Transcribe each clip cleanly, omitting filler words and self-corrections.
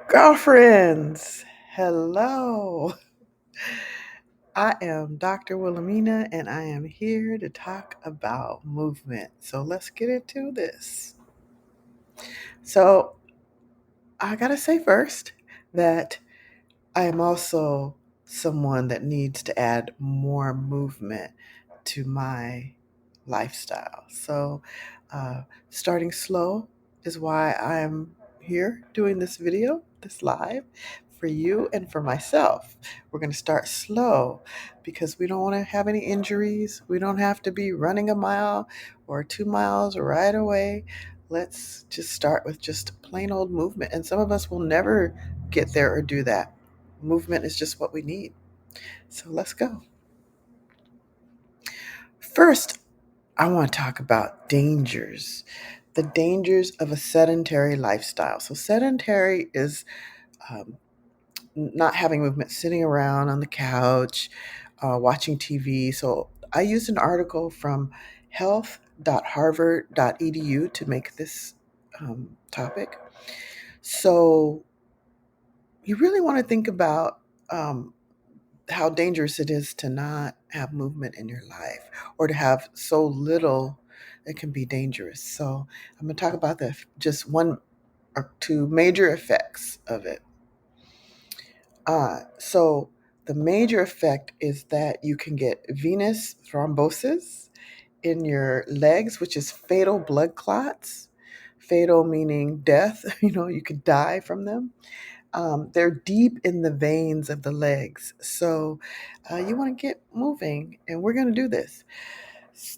Girlfriends, hello. I am Dr. Wilhelmina and I am here to talk about movement. So let's get into this. So, I gotta say first that I am also someone that needs to add more movement to my lifestyle. So, starting slow is why I'm here doing this video, this live for you and for myself. We're going to start slow because we don't want to have any injuries. We don't have to be running a mile or 2 miles right away. Let's just start with just plain old movement. And some of us will never get there or do that. Movement is just what we need. So let's go. First, I want to talk about dangers, the dangers of a sedentary lifestyle. So, sedentary is um, not having movement, sitting around on the couch, watching TV. So, I used an article from health.harvard.edu to make this topic. So, you really want to think about um, how dangerous it is to not have movement in your life or to have so little. It can be dangerous. So I'm going to talk about just one or two major effects of it. So the major effect is that you can get venous thrombosis in your legs, which is fatal blood clots. Fatal meaning death. You could die from them. They're deep in the veins of the legs. So you want to get moving, and we're going to do this.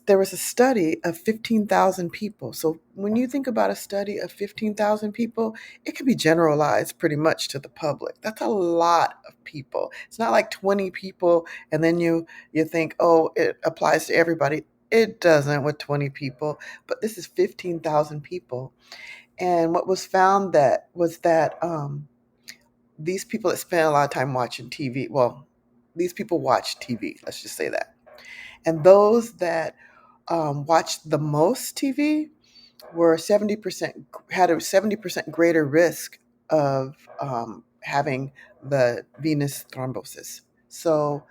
There was a study of 15,000 people. So when you think about a study of 15,000 people, it can be generalized pretty much to the public. That's a lot of people. It's not like 20 people and then you think, "Oh, it applies to everybody." It doesn't with 20 people, but this is 15,000 people. And what was found that was that these people that spend a lot of time watching TV, well, these people watch TV, let's just say that. And those that watched the most TV were 70%, had a 70% greater risk of having the venous thrombosis. So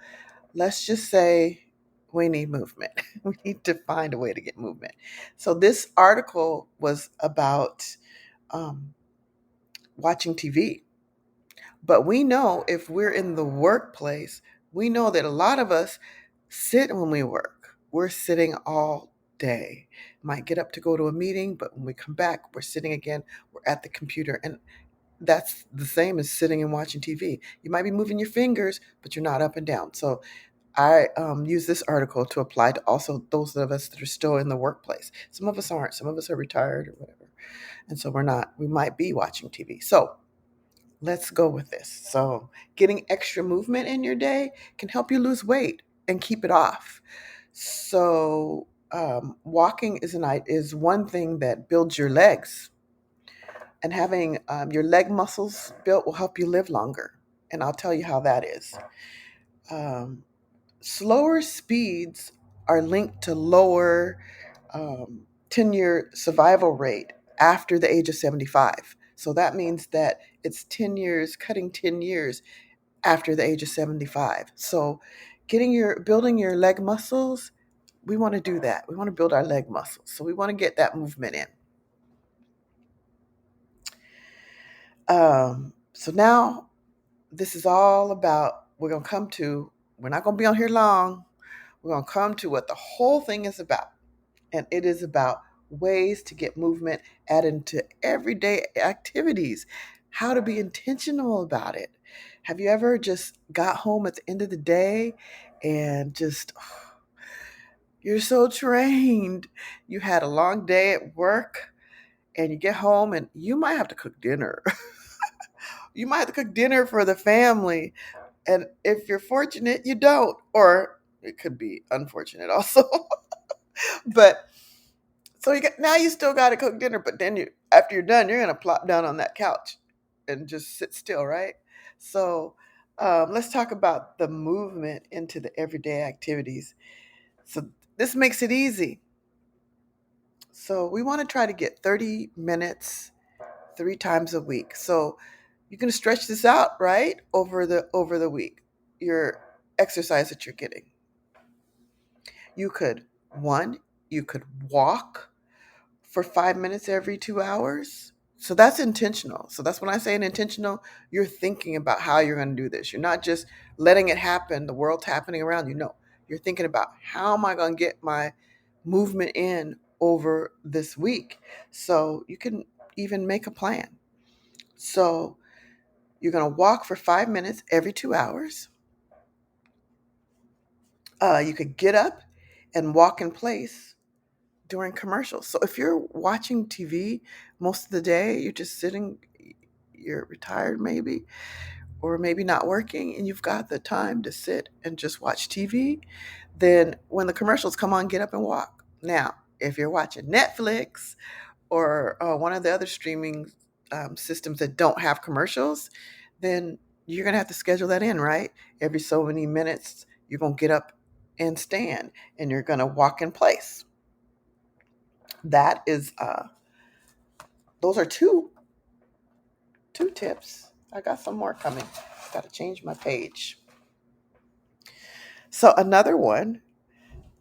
let's just say we need movement. We need to find a way to get movement. So this article was about um, watching TV. But we know if we're in the workplace, we know that a lot of us sit when we work. We're sitting all day. Might get up to go to a meeting, but when we come back, we're sitting again. We're at the computer. And that's the same as sitting and watching TV. You might be moving your fingers, but you're not up and down. So I use this article to apply to also those of us that are still in the workplace. Some of us aren't. Some of us are retired or whatever. And so we might be watching TV. So let's go with this. So, getting extra movement in your day can help you lose weight and keep it off. So, walking is one thing that builds your legs, and having your leg muscles built will help you live longer. And I'll tell you how that is. Um, Slower speeds are linked to lower 10-year survival rate after the age of 75. So that means that it's 10 years, cutting 10 years after the age of 75. So building your leg muscles, we want to do that. We want to build our leg muscles. So we want to get that movement in. So now this is all about, we're not going to be on here long. We're going to come to what the whole thing is about. And it is about ways to get movement added into everyday activities, how to be intentional about it. Have you ever just got home at the end of the day and just, you're so trained? You had a long day at work and you get home and you might have to cook dinner. You might have to cook dinner for the family. And if you're fortunate, you don't. Or it could be unfortunate also. But so now you still got to cook dinner, but then after you're done, you're gonna plop down on that couch and just sit still, right? So let's talk about the movement into the everyday activities. So this makes it easy. So we want to try to get 30 minutes 3 times a week. So You can stretch this out, right? Over the week. Your exercise that you're getting. You could one, you could walk for 5 minutes every 2 hours. So that's intentional. So that's when I say an intentional, you're thinking about how you're going to do this. You're not just letting it happen, the world's happening around you. No, you're thinking about how am I going to get my movement in over this week. So you can even make a plan. So you're going to walk for 5 minutes every 2 hours. You could get up and walk in place during commercials. So if you're watching TV most of the day, you're just sitting, you're retired maybe, or maybe not working, and you've got the time to sit and just watch TV, then when the commercials come on, get up and walk. Now, if you're watching Netflix or one of the other streaming systems that don't have commercials, then you're going to have to schedule that in, right? Every so many minutes, you're going to get up and stand, and you're going to walk in place. That is, those are two tips. I got some more coming. Got to change my page. So another one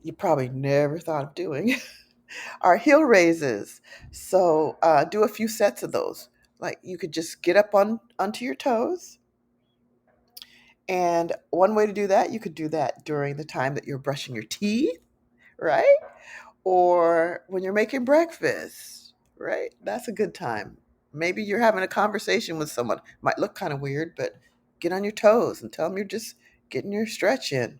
you probably never thought of doing are heel raises. So do a few sets of those. Like you could just get up onto your toes. And one way to do that, you could do that during the time that you're brushing your teeth, right? Or when you're making breakfast, right? That's a good time. Maybe you're having a conversation with someone. Might look kind of weird, but get on your toes and tell them you're just getting your stretch in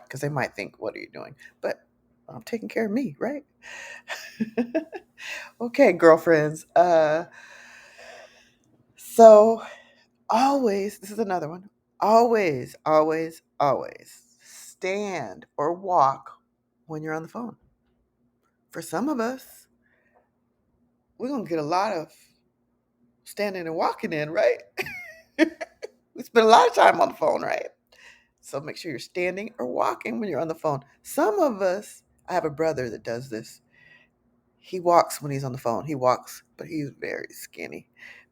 because they might think, what are you doing? But I'm taking care of me, right? Okay, girlfriends. So always, this is another one. Always, always, always stand or walk when you're on the phone. For some of us, we're going to get a lot of standing and walking in, right? We spend a lot of time on the phone, right? So make sure you're standing or walking when you're on the phone. Some of us, I have a brother that does this. He walks when he's on the phone. He walks, but he's very skinny,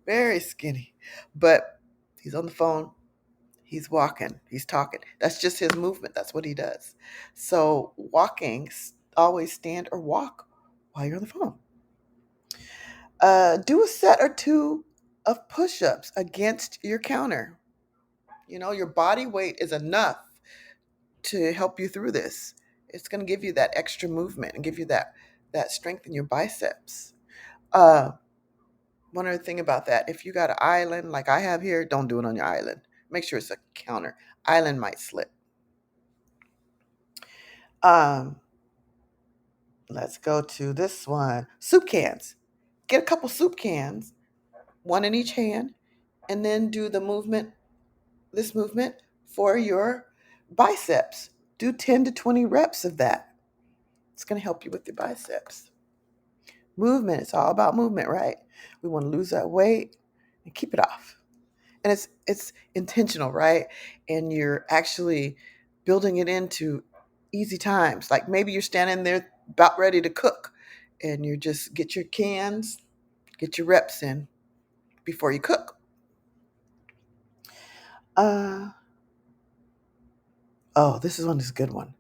very skinny. But he's on the phone, he's walking, he's talking. That's just his movement. That's what he does. So walking, always stand or walk while you're on the phone. Do a set or two of push ups against your counter. You know, your body weight is enough to help you through this. It's going to give you that extra movement and give you that strength in your biceps. Uh, One other thing about that, if you got an island like I have here, don't do it on your island. Make sure it's a counter. Island might slip. Um, let's go to this one. Soup cans. Get a couple soup cans, one in each hand, and then do this movement for your biceps. Do 10 to 20 reps of that. It's going to help you with your biceps. Movement, it's all about movement, right? We want to lose that weight and keep it off. And it's intentional, right? And you're actually building it into easy times. Like maybe you're standing there about ready to cook and you just get your cans, get your reps in before you cook. Uh this is a good one.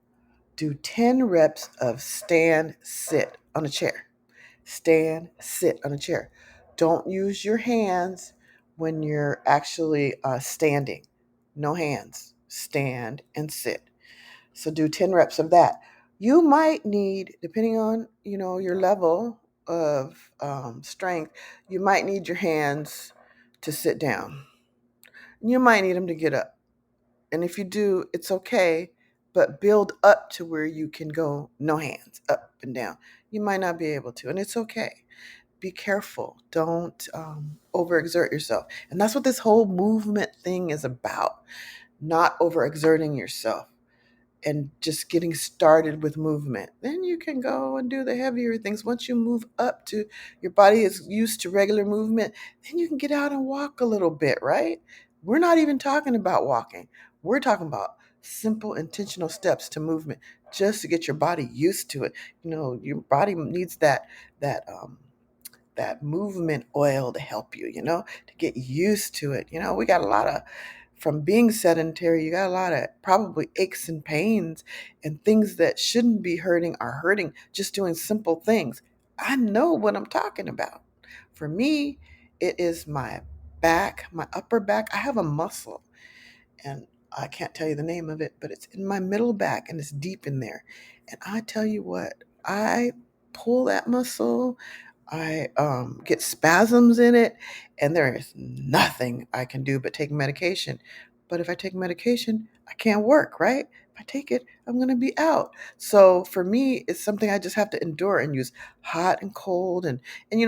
Do 10 reps of stand sit on a chair. Stand sit on a chair. Don't use your hands when you're actually standing. No hands. Stand and sit. So do 10 reps of that. You might need, depending on, your level of strength, you might need your hands to sit down. You might need them to get up. And if you do, it's okay, but build up to where you can go no hands, up and down. You might not be able to, and it's okay. Be careful. Don't overexert yourself. And that's what this whole movement thing is about, not overexerting yourself and just getting started with movement. Then you can go and do the heavier things. Once you move up to your body is used to regular movement, then you can get out and walk a little bit, right? We're not even talking about walking. We're talking about simple intentional steps to movement just to get your body used to it. Your body needs that that movement oil to help you, to get used to it. We got a lot of, from being sedentary, you got a lot of probably aches and pains and things that shouldn't be hurting are hurting just doing simple things. I know what I'm talking about. For me, it is my back, my upper back. I have a muscle and I can't tell you the name of it, but it's in my middle back and it's deep in there. And I tell you what, I pull that muscle, I get spasms in it, and there is nothing I can do but take medication. But if I take medication, I can't work, right? If I take it, I'm going to be out. So for me, it's something I just have to endure and use hot and cold, and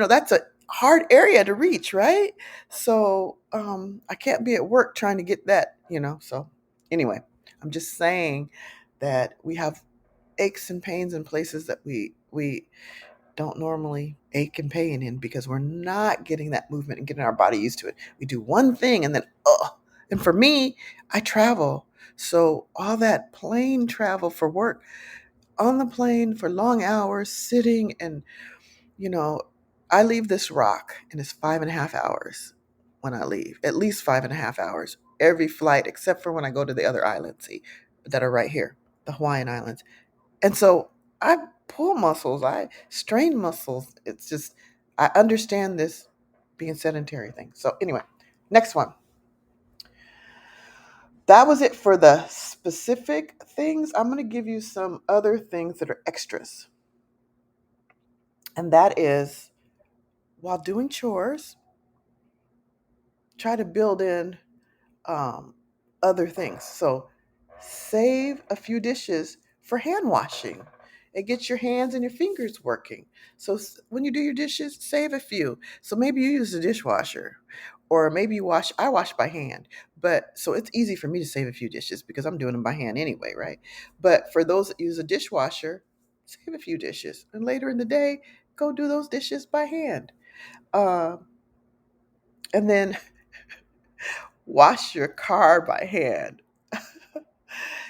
that's a hard area to reach, right? So I can't be at work trying to get that. So anyway, I'm just saying that we have aches and pains in places that we don't normally ache and pain in because we're not getting that movement and getting our body used to it. We do one thing and then, oh. And for me, I travel. So all that plane travel for work, on the plane for long hours, sitting and, you know, I leave this rock and it's 5.5 hours when I leave, at least 5.5 hours every flight, except for when I go to the other islands, see, that are right here, the Hawaiian Islands. And so I pull muscles, I strain muscles. It's just, I understand this being sedentary thing. So, anyway, next one. That was it for the specific things. I'm going to give you some other things that are extras. And that is while doing chores, try to build in um, other things. So save a few dishes for hand washing. It gets your hands and your fingers working. So when you do your dishes, save a few. So maybe you use a dishwasher, or maybe I wash by hand. But so it's easy for me to save a few dishes because I'm doing them by hand anyway, right? But for those that use a dishwasher, save a few dishes. And later in the day, go do those dishes by hand. Uh, and then wash your car by hand.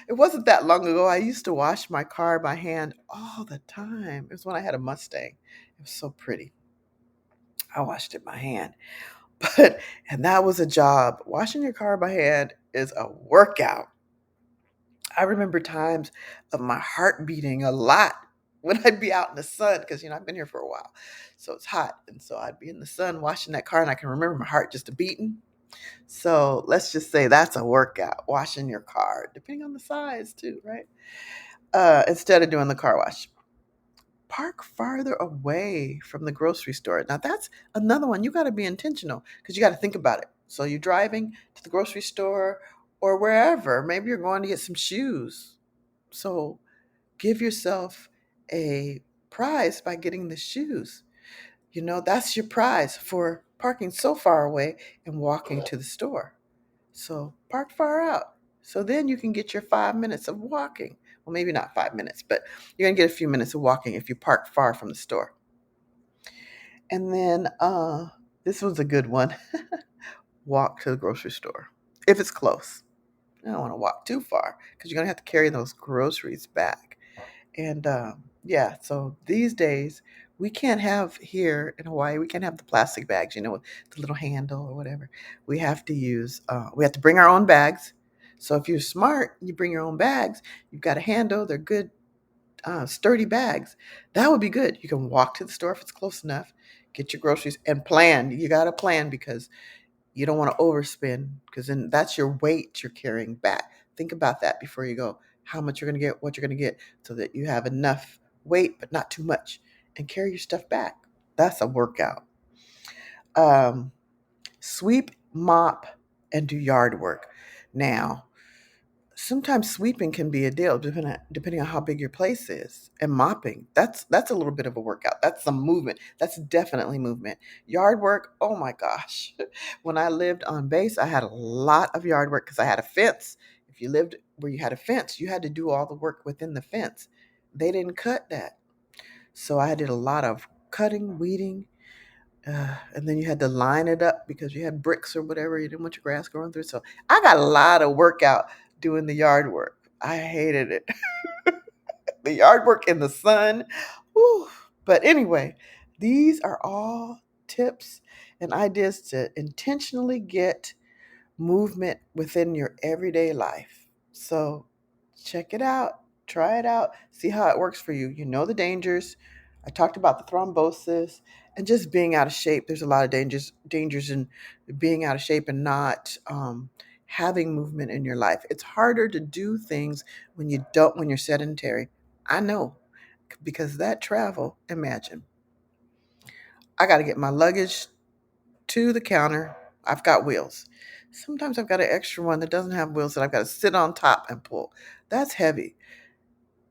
It wasn't that long ago. I used to wash my car by hand all the time. It was when I had a Mustang. It was so pretty. I washed it by hand. But and that was a job. Washing your car by hand is a workout. I remember times of my heart beating a lot when I'd be out in the sun because I've been here for a while. So it's hot. And so I'd be in the sun washing that car and I can remember my heart just a beating. So let's just say that's a workout, washing your car, depending on the size too, right? Instead of doing the car wash. Park farther away from the grocery store. Now that's another one. You got to be intentional because you got to think about it. So you're driving to the grocery store or wherever. Maybe you're going to get some shoes. So give yourself a prize by getting the shoes. That's your prize for parking so far away and walking to the store. So park far out. So then you can get your 5 minutes of walking. Well, maybe not 5 minutes, but you're going to get a few minutes of walking if you park far from the store. And then this was a good one. Walk to the grocery store if it's close. You don't want to walk too far because you're going to have to carry those groceries back. And yeah, so these days we can't have here in Hawaii, we can't have the plastic bags, with the little handle or whatever. We have to bring our own bags. So if you're smart, you bring your own bags. You've got a handle. They're good, sturdy bags. That would be good. You can walk to the store if it's close enough, get your groceries and plan. You got to plan because you don't want to overspend because then that's your weight you're carrying back. Think about that before you go. How much you're going to get, what you're going to get, so that you have enough weight, but not too much, and carry your stuff back. That's a workout. Um, Sweep, mop, and do yard work. Now, sometimes sweeping can be a deal depending on how big your place is, and mopping, that's a little bit of a workout. That's some movement. That's definitely movement. Yard work, oh my gosh. When I lived on base, I had a lot of yard work because I had a fence. If you lived where you had a fence, you had to do all the work within the fence. They didn't cut that, so I did a lot of cutting, weeding, and then you had to line it up because you had bricks or whatever. You didn't want your grass growing through. So I got a lot of workout doing the yard work. I hated it. The yard work in the sun. Whew. But anyway, these are all tips and ideas to intentionally get movement within your everyday life. So check it out, try it out, see how it works for you. You know the dangers. I talked about the thrombosis and just being out of shape. There's a lot of dangers in being out of shape and not having movement in your life. It's harder to do things when you're sedentary. I know because that travel, imagine. I got to get my luggage to the counter. I've got wheels. Sometimes I've got an extra one that doesn't have wheels that I've got to sit on top and pull. That's heavy.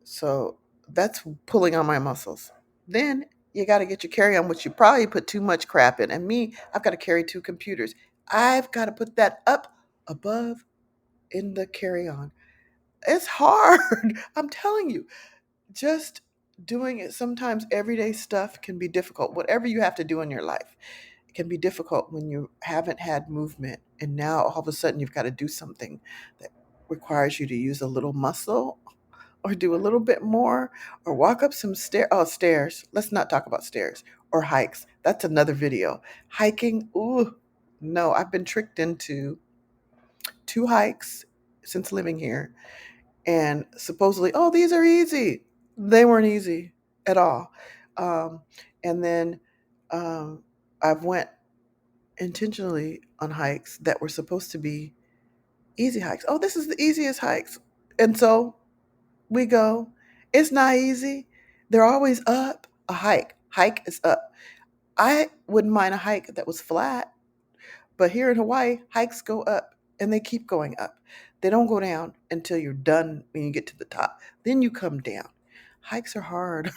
So that's pulling on my muscles. Then you got to get your carry on, which you probably put too much crap in. And me, I've got to carry 2 computers. I've got to put that up above in the carry on. It's hard. I'm telling you, just doing it sometimes everyday stuff can be difficult. Whatever you have to do in your life, it can be difficult when you haven't had movement. And now all of a sudden you've got to do something that requires you to use a little muscle or do a little bit more or walk up some stairs. Let's not talk about stairs or hikes. That's another video. Hiking, ooh, no, I've been tricked into 2 hikes since living here. And supposedly, oh, these are easy. They weren't easy at all. Um, and then um, I've went intentionally on hikes that were supposed to be easy hikes. Oh, this is the easiest hikes. And so we go. It's not easy. They're always up. A hike is up. I wouldn't mind a hike that was flat, but here in Hawaii, hikes go up and they keep going up. They don't go down until you're done when you get to the top. Then you come down. Hikes are hard.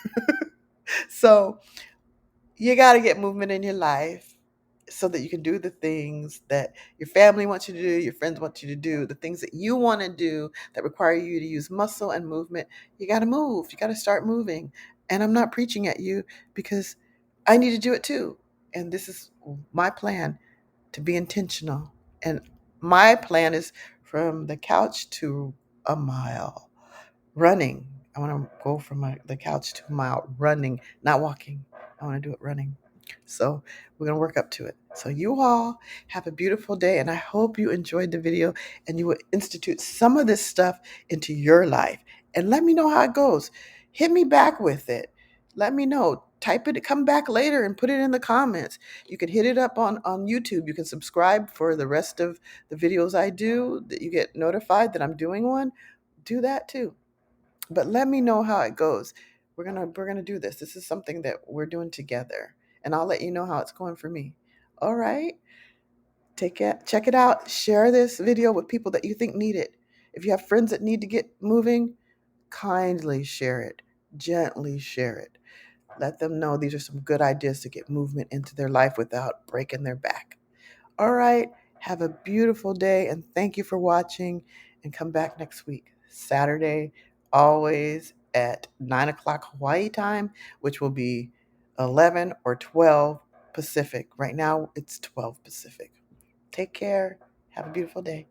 So you got to get movement in your life so that you can do the things that your family wants you to do, your friends want you to do, the things that you want to do that require you to use muscle and movement. You got to move. You got to start moving. And I'm not preaching at you because I need to do it too. And this is my plan to be intentional. And my plan is from the couch to a mile running. I want to go from the couch to a mile running, not walking. I want to do it running. So we're going to work up to it. So you all have a beautiful day, and I hope you enjoyed the video and you will institute some of this stuff into your life. And let me know how it goes. Hit me back with it. Let me know. Type it, come back later and put it in the comments. You can hit it up on YouTube. You can subscribe for the rest of the videos I do that you get notified that I'm doing one. Do that too. But let me know how it goes. We're gonna do this. This is something that we're doing together, and I'll let you know how it's going for me. All right, take it, check it out. Share this video with people that you think need it. If you have friends that need to get moving, kindly share it. Gently share it. Let them know these are some good ideas to get movement into their life without breaking their back. All right. Have a beautiful day and thank you for watching. And come back next week, Saturday, always at 9 o'clock Hawaii time, which will be 11 or 12 Pacific. Right now, it's 12 Pacific. Take care. Have a beautiful day.